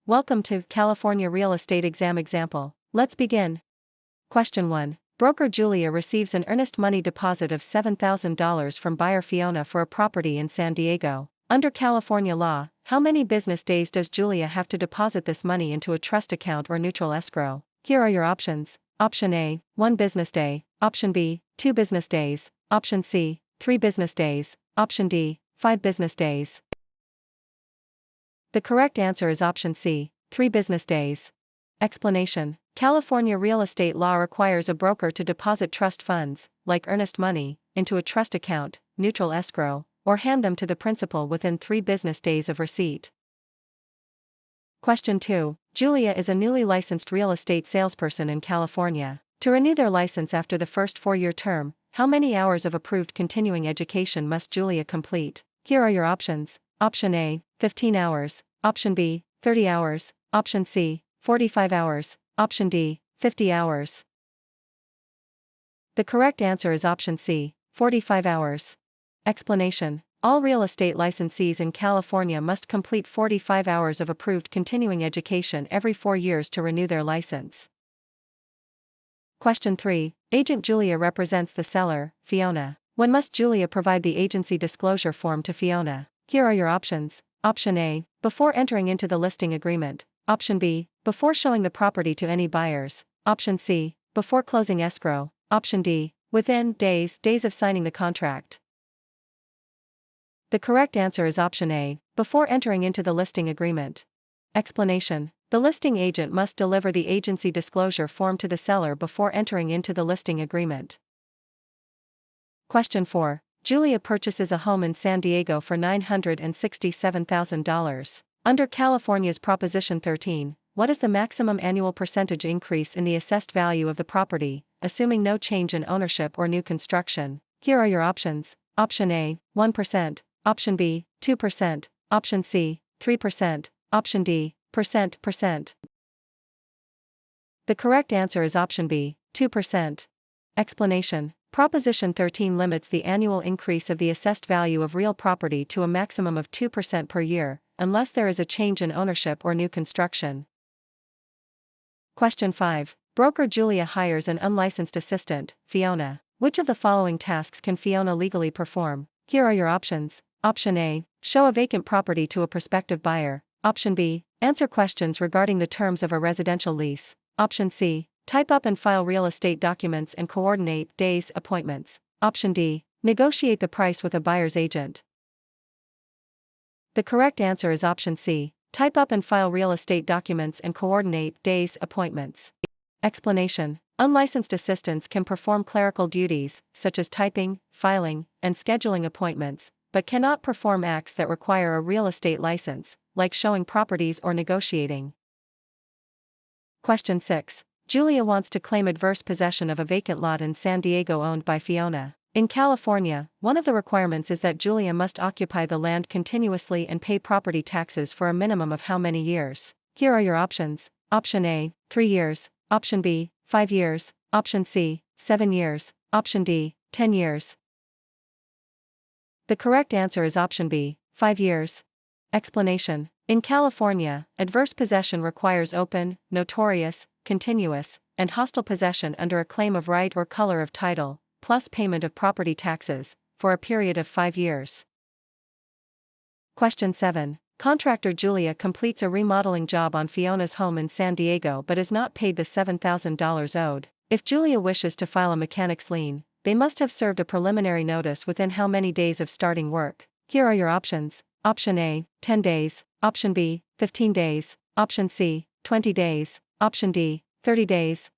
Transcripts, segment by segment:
Welcome to California Real Estate Exam Example. Let's begin. Question 1. Broker Julia receives an earnest money deposit of $7,000 from buyer Fiona for a property in San Diego. Under California law, how many business days does Julia have to deposit this money into a trust account or neutral escrow? Here are your options. Option A, 1 business day. Option B, 2 business days. Option C, 3 business days. Option D, 5 business days. The correct answer is option C, 3 business days. Explanation. California real estate law requires a broker to deposit trust funds, like earnest money, into a trust account, neutral escrow, or hand them to the principal within 3 business days of receipt. Question 2. Julia is a newly licensed real estate salesperson in California. To renew their license after the first 4-year term, how many hours of approved continuing education must Julia complete? Here are your options. Option A, 15 hours. Option B, 30 hours. Option C, 45 hours. Option D, 50 hours. The correct answer is option C, 45 hours. Explanation. All real estate licensees in California must complete 45 hours of approved continuing education every 4 years to renew their license. Question 3. Agent Julia represents the seller, Fiona. When must Julia provide the agency disclosure form to Fiona? Here are your options. Option A, before entering into the listing agreement. Option B, before showing the property to any buyers. Option C, before closing escrow. Option D, within days of signing the contract. The correct answer is option A, before entering into the listing agreement. Explanation. The listing agent must deliver the agency disclosure form to the seller before entering into the listing agreement. Question 4. Julia purchases a home in San Diego for $967,000. Under California's Proposition 13, what is the maximum annual percentage increase in the assessed value of the property, assuming no change in ownership or new construction? Here are your options. Option A, 1%. Option B, 2%. Option C, 3%. Option D, percent. The correct answer is option B, 2%. Explanation. Proposition 13 limits the annual increase of the assessed value of real property to a maximum of 2% per year, unless there is a change in ownership or new construction. Question 5. Broker Julia hires an unlicensed assistant, Fiona. Which of the following tasks can Fiona legally perform? Here are your options. Option A, show a vacant property to a prospective buyer. Option B, answer questions regarding the terms of a residential lease. Option C, type up and file real estate documents and coordinate days appointments. Option D, negotiate the price with a buyer's agent. The correct answer is option C, type up and file real estate documents and coordinate days appointments. Explanation. Unlicensed assistants can perform clerical duties, such as typing, filing, and scheduling appointments, but cannot perform acts that require a real estate license, like showing properties or negotiating. Question 6. Julia wants to claim adverse possession of a vacant lot in San Diego owned by Fiona. In California, one of the requirements is that Julia must occupy the land continuously and pay property taxes for a minimum of how many years? Here are your options. Option A, 3 years. Option B, 5 years. Option C, 7 years. Option D, 10 years. The correct answer is option B, 5 years. Explanation. In California, adverse possession requires open, notorious, continuous, and hostile possession under a claim of right or color of title, plus payment of property taxes, for a period of 5 years. Question 7. Contractor Julia completes a remodeling job on Fiona's home in San Diego but is not paid the $7,000 owed. If Julia wishes to file a mechanic's lien, they must have served a preliminary notice within how many days of starting work? Here are your options. Option A, 10 days. Option B, 15 days. Option C, 20 days. Option D, 30 days.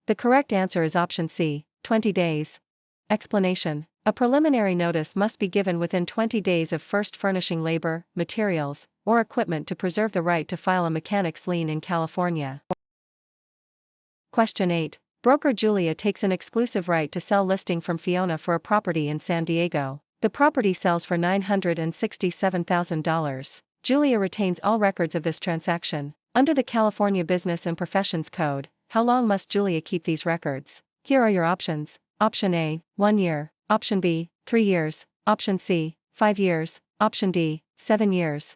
The correct answer is option C, 20 days. Explanation. A preliminary notice must be given within 20 days of first furnishing labor, materials, or equipment to preserve the right to file a mechanic's lien in California. Question 8. Broker Julia takes an exclusive right to sell listing from Fiona for a property in San Diego. The property sells for $967,000. Julia retains all records of this transaction. Under the California Business and Professions Code, how long must Julia keep these records? Here are your options. Option A, 1 year. Option B, 3 years. Option C, 5 years. Option D, 7 years.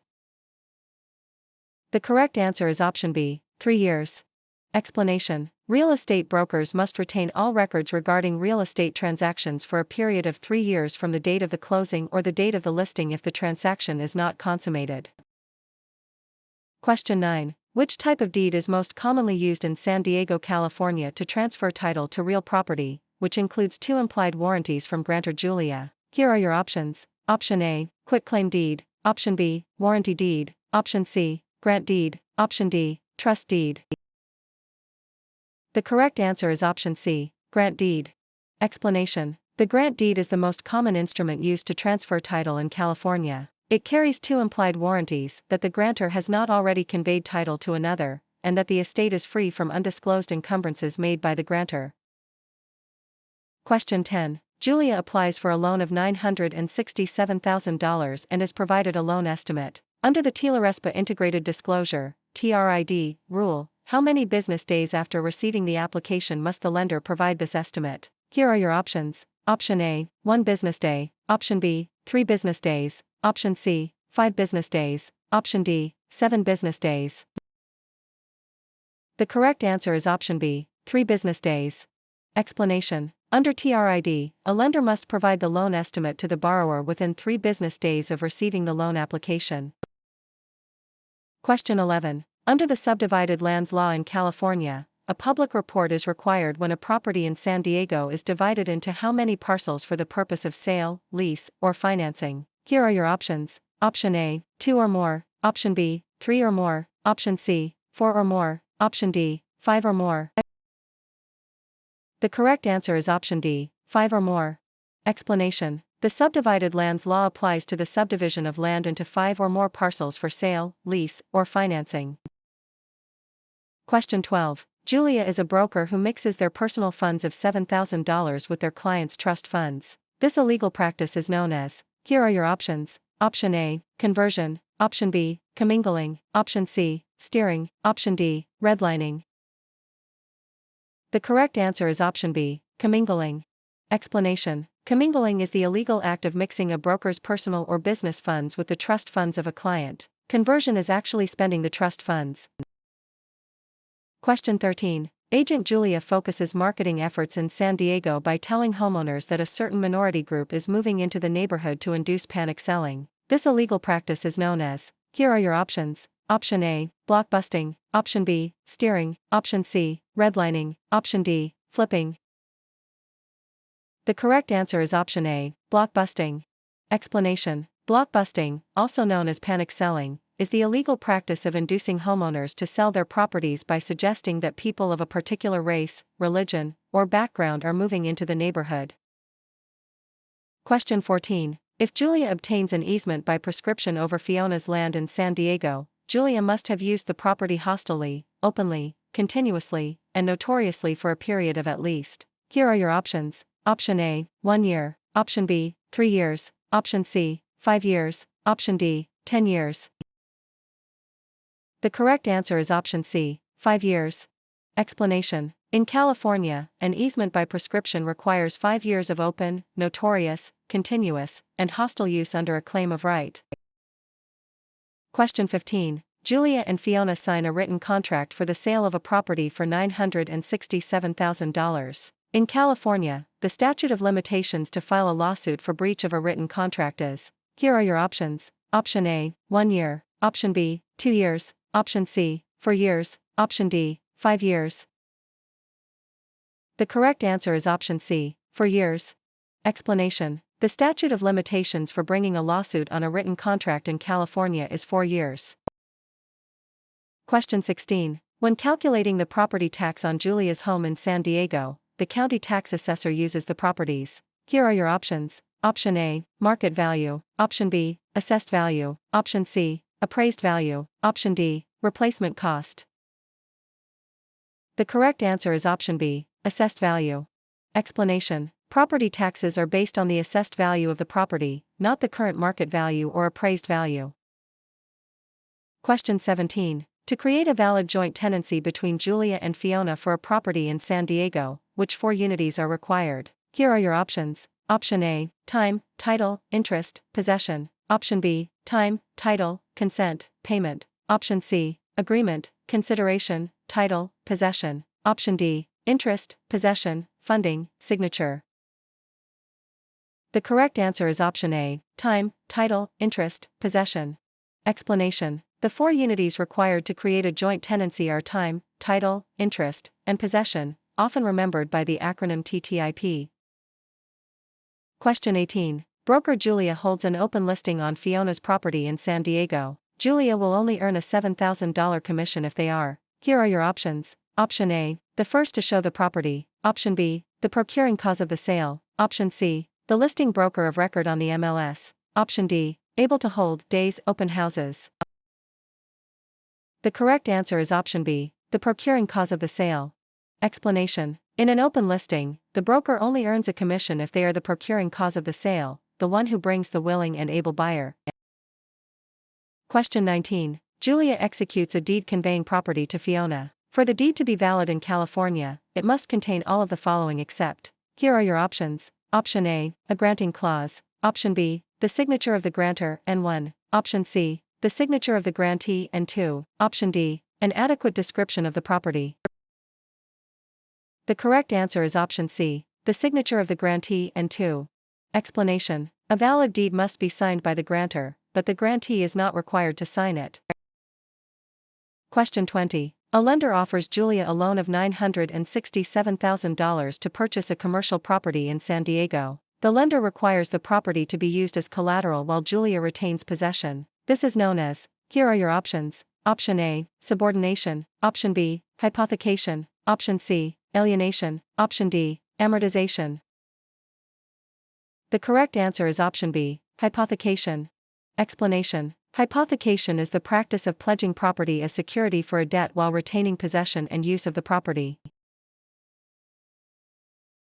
The correct answer is option B, 3 years. Explanation: real estate brokers must retain all records regarding real estate transactions for a period of 3 years from the date of the closing or the date of the listing if the transaction is not consummated. Question 9. Which type of deed is most commonly used in San Diego, California to transfer title to real property, which includes 2 implied warranties from grantor Julia? Here are your options. Option A, quitclaim deed. Option B, warranty deed. Option C, grant deed. Option D, trust deed. The correct answer is option C, grant deed. Explanation: the grant deed is the most common instrument used to transfer title in California. It carries 2 implied warranties that the grantor has not already conveyed title to another, and that the estate is free from undisclosed encumbrances made by the grantor. Question 10. Julia applies for a loan of $967,000 and is provided a loan estimate. Under the TILA-RESPA Integrated Disclosure (TRID) rule, how many business days after receiving the application must the lender provide this estimate? Here are your options. Option A, 1 business day. Option B, 3 business days. Option C, 5 business days. Option D, 7 business days. The correct answer is option B, 3 business days. Explanation: under TRID, a lender must provide the loan estimate to the borrower within 3 business days of receiving the loan application. Question 11. Under the Subdivided Lands Law in California, a public report is required when a property in San Diego is divided into how many parcels for the purpose of sale, lease, or financing? Here are your options. Option A, 2 or more. Option B, 3 or more. Option C, 4 or more. Option D, 5 or more. The correct answer is option D, 5 or more. Explanation: the Subdivided Lands Law applies to the subdivision of land into 5 or more parcels for sale, lease, or financing. Question 12. Julia is a broker who mixes their personal funds of $7,000 with their clients' trust funds. This illegal practice is known as. Here are your options. Option A, conversion. Option B, commingling. Option C, steering. Option D, redlining. The correct answer is option B, commingling. Explanation: commingling is the illegal act of mixing a broker's personal or business funds with the trust funds of a client. Conversion is actually spending the trust funds. Question 13. Agent Julia focuses marketing efforts in San Diego by telling homeowners that a certain minority group is moving into the neighborhood to induce panic selling. This illegal practice is known as. Here are your options. Option A, blockbusting. Option B, steering. Option C, redlining. Option D, flipping. The correct answer is option A, blockbusting. Explanation: blockbusting, also known as panic selling, is the illegal practice of inducing homeowners to sell their properties by suggesting that people of a particular race, religion, or background are moving into the neighborhood. Question 14. If Julia obtains an easement by prescription over Fiona's land in San Diego, Julia must have used the property hostilely, openly, continuously, and notoriously for a period of at least. Here are your options. Option A, 1 year. Option B, 3 years. Option C, 5 years. Option D, 10 years. The correct answer is option C, 5 years. Explanation: in California, an easement by prescription requires 5 years of open, notorious, continuous, and hostile use under a claim of right. Question 15. Julia and Fiona sign a written contract for the sale of a property for $967,000. In California, the statute of limitations to file a lawsuit for breach of a written contract is. Here are your options. Option A, 1 year. Option B, 2 years. Option C, 4 years. Option D, 5 years. The correct answer is option C, 4 years. Explanation: the statute of limitations for bringing a lawsuit on a written contract in California is 4 years. Question 16. When calculating the property tax on Julia's home in San Diego, the county tax assessor uses the properties. Here are your options. Option A, market value. Option B, assessed value. Option C, appraised value. Option D, replacement cost. The correct answer is option B, assessed value. Explanation: property taxes are based on the assessed value of the property, not the current market value or appraised value. Question 17. To create a valid joint tenancy between Julia and Fiona for a property in San Diego, which 4 unities are required? Here are your options. Option A, time, title, interest, possession. Option B, time, title, consent, payment. Option C, agreement, consideration, title, possession. Option D, interest, possession, funding, signature. The correct answer is option A, time, title, interest, possession. Explanation. The four unities required to create a joint tenancy are time, title, interest, and possession, often remembered by the acronym TTIP. Question 18. Broker Julia holds an open listing on Fiona's property in San Diego. Julia will only earn a $7,000 commission if they are. Here are your options. Option A, the first to show the property. Option B, the procuring cause of the sale. Option C, the listing broker of record on the MLS. Option D, able to hold days open houses. The correct answer is option B, the procuring cause of the sale. Explanation. In an open listing, the broker only earns a commission if they are the procuring cause of the sale, the one who brings the willing and able buyer. Question 19. Julia executes a deed conveying property to Fiona. For the deed to be valid in California, it must contain all of the following except. Here are your options. Option A, a granting clause. Option B, the signature of the grantor, and 1. Option C, the signature of the grantee, and 2. Option D, an adequate description of the property. The correct answer is option C, the signature of the grantee, and 2. Explanation. A valid deed must be signed by the grantor, but the grantee is not required to sign it. Question 20. A lender offers Julia a loan of $967,000 to purchase a commercial property in San Diego. The lender requires the property to be used as collateral while Julia retains possession. This is known as. Here are your options. Option A, subordination. Option B, hypothecation. Option C, alienation. Option D, amortization. The correct answer is option B, hypothecation. Explanation. Hypothecation is the practice of pledging property as security for a debt while retaining possession and use of the property.